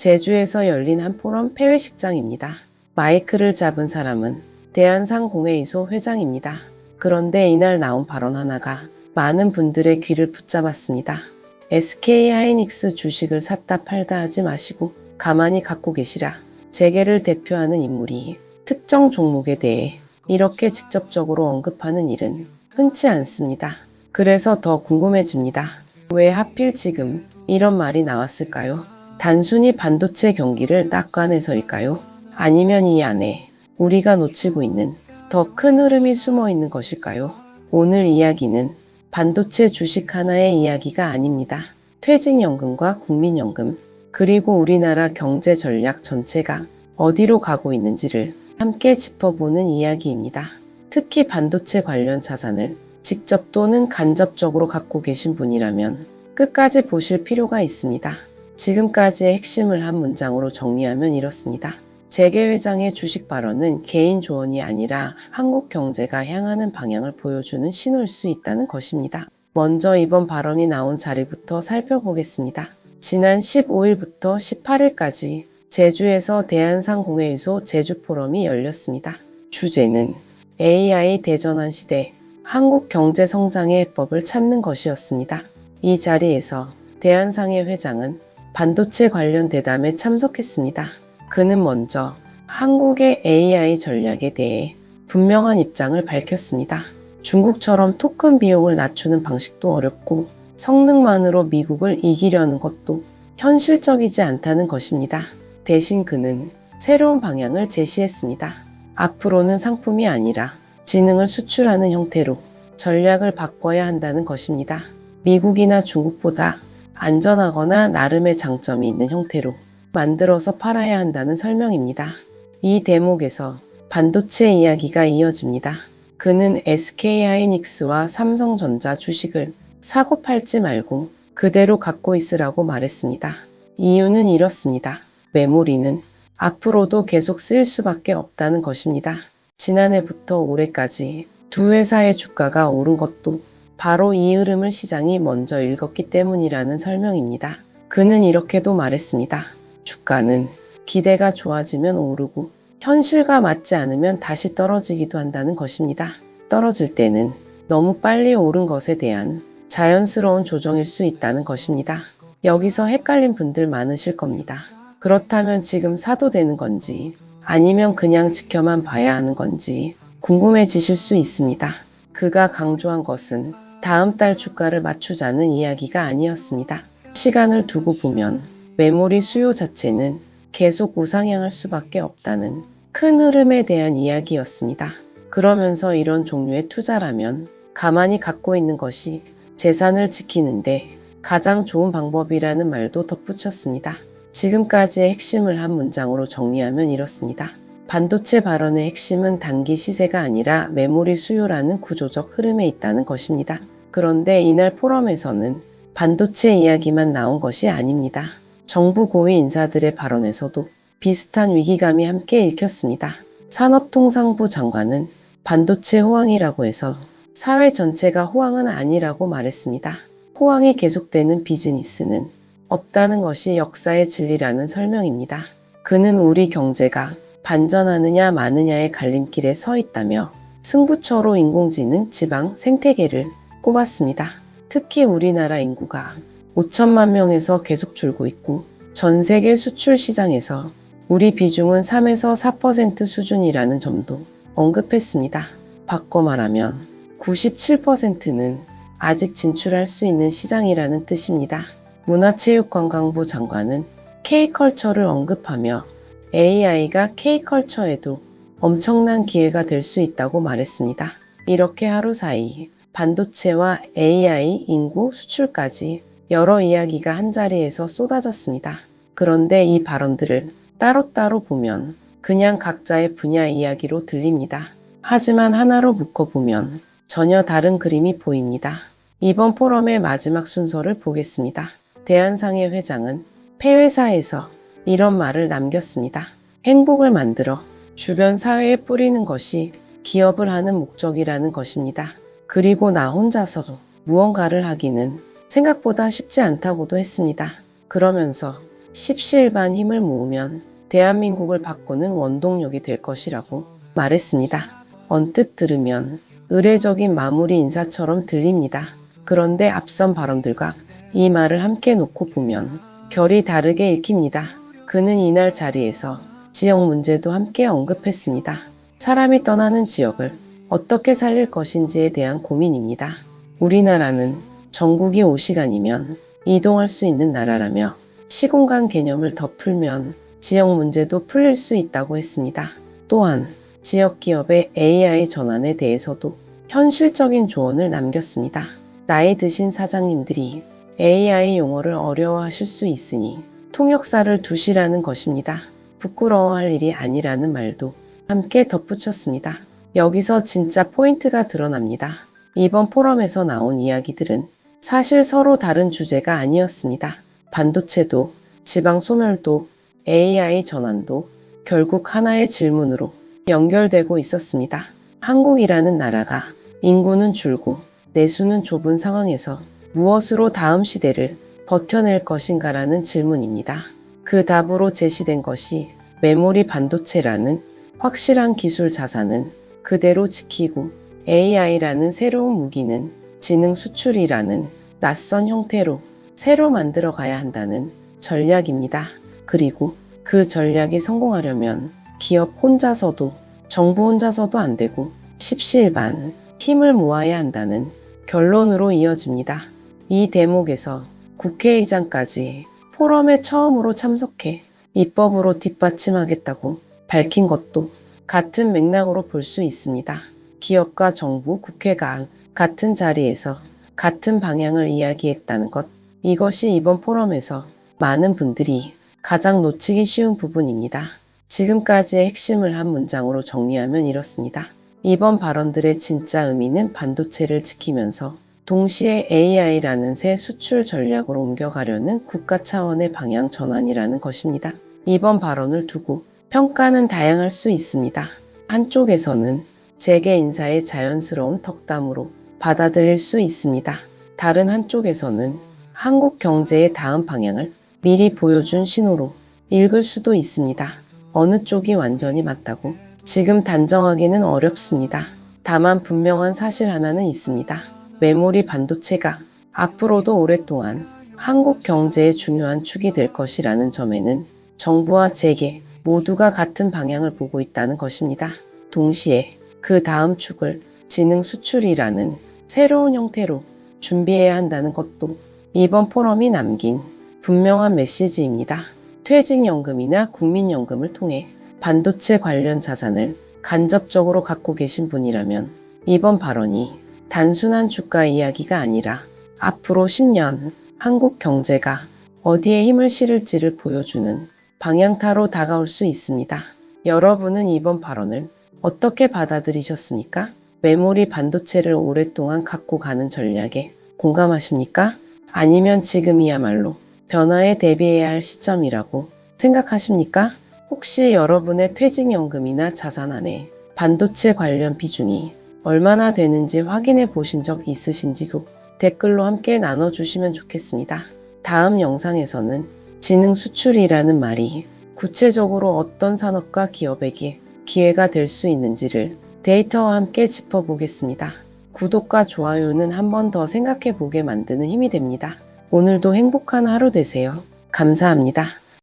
제주에서 열린 한 포럼 폐회식장입니다. 마이크를 잡은 사람은 대한상공회의소 회장입니다. 그런데 이날 나온 발언 하나가 많은 분들의 귀를 붙잡았습니다. SK하이닉스 주식을 샀다 팔다 하지 마시고 가만히 갖고 계시라. 재계를 대표하는 인물이 특정 종목에 대해 이렇게 직접적으로 언급하는 일은 흔치 않습니다. 그래서 더 궁금해집니다. 왜 하필 지금 이런 말이 나왔을까요? 단순히 반도체 경기를 낙관해서일까요? 아니면 이 안에 우리가 놓치고 있는 더 큰 흐름이 숨어 있는 것일까요? 오늘 이야기는 반도체 주식 하나의 이야기가 아닙니다. 퇴직연금과 국민연금, 그리고 우리나라 경제 전략 전체가 어디로 가고 있는지를 함께 짚어보는 이야기입니다. 특히 반도체 관련 자산을 직접 또는 간접적으로 갖고 계신 분이라면 끝까지 보실 필요가 있습니다. 지금까지의 핵심을 한 문장으로 정리하면 이렇습니다. 재계 회장의 주식 발언은 개인 조언이 아니라 한국 경제가 향하는 방향을 보여주는 신호일 수 있다는 것입니다. 먼저 이번 발언이 나온 자리부터 살펴보겠습니다. 지난 15일부터 18일까지 제주에서 대한상공회의소 제주포럼이 열렸습니다. 주제는 AI 대전환 시대, 한국 경제 성장의 해법을 찾는 것이었습니다. 이 자리에서 대한상회 회장은 반도체 관련 대담에 참석했습니다. 그는 먼저 한국의 AI 전략에 대해 분명한 입장을 밝혔습니다. 중국처럼 토큰 비용을 낮추는 방식도 어렵고 성능만으로 미국을 이기려는 것도 현실적이지 않다는 것입니다. 대신 그는 새로운 방향을 제시했습니다. 앞으로는 상품이 아니라 지능을 수출하는 형태로 전략을 바꿔야 한다는 것입니다. 미국이나 중국보다 안전하거나 나름의 장점이 있는 형태로 만들어서 팔아야 한다는 설명입니다. 이 대목에서 반도체 이야기가 이어집니다. 그는 SK하이닉스와 삼성전자 주식을 사고 팔지 말고 그대로 갖고 있으라고 말했습니다. 이유는 이렇습니다. 메모리는 앞으로도 계속 쓰일 수밖에 없다는 것입니다. 지난해부터 올해까지 두 회사의 주가가 오른 것도 바로 이 흐름을 시장이 먼저 읽었기 때문이라는 설명입니다. 그는 이렇게도 말했습니다. 주가는 기대가 좋아지면 오르고 현실과 맞지 않으면 다시 떨어지기도 한다는 것입니다. 떨어질 때는 너무 빨리 오른 것에 대한 자연스러운 조정일 수 있다는 것입니다. 여기서 헷갈린 분들 많으실 겁니다. 그렇다면 지금 사도 되는 건지 아니면 그냥 지켜만 봐야 하는 건지 궁금해지실 수 있습니다. 그가 강조한 것은 다음 달 주가를 맞추자는 이야기가 아니었습니다. 시간을 두고 보면 메모리 수요 자체는 계속 우상향할 수밖에 없다는 큰 흐름에 대한 이야기였습니다. 그러면서 이런 종류의 투자라면 가만히 갖고 있는 것이 재산을 지키는데 가장 좋은 방법이라는 말도 덧붙였습니다. 지금까지의 핵심을 한 문장으로 정리하면 이렇습니다. 반도체 발언의 핵심은 단기 시세가 아니라 메모리 수요라는 구조적 흐름에 있다는 것입니다. 그런데 이날 포럼에서는 반도체 이야기만 나온 것이 아닙니다. 정부 고위 인사들의 발언에서도 비슷한 위기감이 함께 읽혔습니다. 산업통상부 장관은 반도체 호황이라고 해서 사회 전체가 호황은 아니라고 말했습니다. 호황이 계속되는 비즈니스는 없다는 것이 역사의 진리라는 설명입니다. 그는 우리 경제가 반전하느냐 마느냐의 갈림길에 서 있다며 승부처로 인공지능, 지방, 생태계를 꼽았습니다. 특히 우리나라 인구가 5천만 명에서 계속 줄고 있고 전 세계 수출 시장에서 우리 비중은 3에서 4% 수준이라는 점도 언급했습니다. 바꿔 말하면 97%는 아직 진출할 수 있는 시장이라는 뜻입니다. 문화체육관광부 장관은 K컬처를 언급하며 AI가 K컬처에도 엄청난 기회가 될 수 있다고 말했습니다. 이렇게 하루 사이 반도체와 AI, 인구, 수출까지 여러 이야기가 한자리에서 쏟아졌습니다. 그런데 이 발언들을 따로따로 보면 그냥 각자의 분야 이야기로 들립니다. 하지만 하나로 묶어보면 전혀 다른 그림이 보입니다. 이번 포럼의 마지막 순서를 보겠습니다. 대한상회 회장은 폐회사에서 이런 말을 남겼습니다. 행복을 만들어 주변 사회에 뿌리는 것이 기업을 하는 목적이라는 것입니다. 그리고 나 혼자서 무언가를 하기는 생각보다 쉽지 않다고도 했습니다. 그러면서 십시일반 힘을 모으면 대한민국을 바꾸는 원동력이 될 것이라고 말했습니다. 언뜻 들으면 의례적인 마무리 인사처럼 들립니다. 그런데 앞선 발언들과 이 말을 함께 놓고 보면 결이 다르게 읽힙니다. 그는 이날 자리에서 지역 문제도 함께 언급했습니다. 사람이 떠나는 지역을 어떻게 살릴 것인지에 대한 고민입니다. 우리나라는 전국이 5시간이면 이동할 수 있는 나라라며 시공간 개념을 더 풀면 지역 문제도 풀릴 수 있다고 했습니다. 또한 지역 기업의 AI 전환에 대해서도 현실적인 조언을 남겼습니다. 나이 드신 사장님들이 AI 용어를 어려워하실 수 있으니 통역사를 두시라는 것입니다. 부끄러워할 일이 아니라는 말도 함께 덧붙였습니다. 여기서 진짜 포인트가 드러납니다. 이번 포럼에서 나온 이야기들은 사실 서로 다른 주제가 아니었습니다. 반도체도, 지방 소멸도, AI 전환도 결국 하나의 질문으로 연결되고 있었습니다. 한국이라는 나라가 인구는 줄고 내수는 좁은 상황에서 무엇으로 다음 시대를 버텨낼 것인가라는 질문입니다. 그 답으로 제시된 것이 메모리 반도체라는 확실한 기술 자산은 그대로 지키고 AI라는 새로운 무기는 지능 수출이라는 낯선 형태로 새로 만들어 가야 한다는 전략입니다. 그리고 그 전략이 성공하려면 기업 혼자서도 정부 혼자서도 안 되고 십시일반 힘을 모아야 한다는 결론으로 이어집니다. 이 대목에서 국회의장까지 포럼에 처음으로 참석해 입법으로 뒷받침하겠다고 밝힌 것도 같은 맥락으로 볼 수 있습니다. 기업과 정부, 국회가 같은 자리에서 같은 방향을 이야기했다는 것. 이것이 이번 포럼에서 많은 분들이 가장 놓치기 쉬운 부분입니다. 지금까지의 핵심을 한 문장으로 정리하면 이렇습니다. 이번 발언들의 진짜 의미는 반도체를 지키면서 동시에 AI라는 새 수출 전략으로 옮겨가려는 국가 차원의 방향 전환이라는 것입니다. 이번 발언을 두고 평가는 다양할 수 있습니다. 한쪽에서는 재계 인사의 자연스러운 덕담으로 받아들일 수 있습니다. 다른 한쪽에서는 한국 경제의 다음 방향을 미리 보여준 신호로 읽을 수도 있습니다. 어느 쪽이 완전히 맞다고 지금 단정하기는 어렵습니다. 다만 분명한 사실 하나는 있습니다. 메모리 반도체가 앞으로도 오랫동안 한국 경제의 중요한 축이 될 것이라는 점에는 정부와 재계 모두가 같은 방향을 보고 있다는 것입니다. 동시에 그 다음 축을 지능 수출이라는 새로운 형태로 준비해야 한다는 것도 이번 포럼이 남긴 분명한 메시지입니다. 퇴직연금이나 국민연금을 통해 반도체 관련 자산을 간접적으로 갖고 계신 분이라면 이번 발언이 단순한 주가 이야기가 아니라 앞으로 10년 한국 경제가 어디에 힘을 실을지를 보여주는 방향타로 다가올 수 있습니다. 여러분은 이번 발언을 어떻게 받아들이셨습니까? 메모리 반도체를 오랫동안 갖고 가는 전략에 공감하십니까? 아니면 지금이야말로 변화에 대비해야 할 시점이라고 생각하십니까? 혹시 여러분의 퇴직연금이나 자산 안에 반도체 관련 비중이 얼마나 되는지 확인해 보신 적 있으신지도 댓글로 함께 나눠주시면 좋겠습니다. 다음 영상에서는 지능 수출이라는 말이 구체적으로 어떤 산업과 기업에게 기회가 될 수 있는지를 데이터와 함께 짚어보겠습니다. 구독과 좋아요는 한 번 더 생각해 보게 만드는 힘이 됩니다. 오늘도 행복한 하루 되세요. 감사합니다.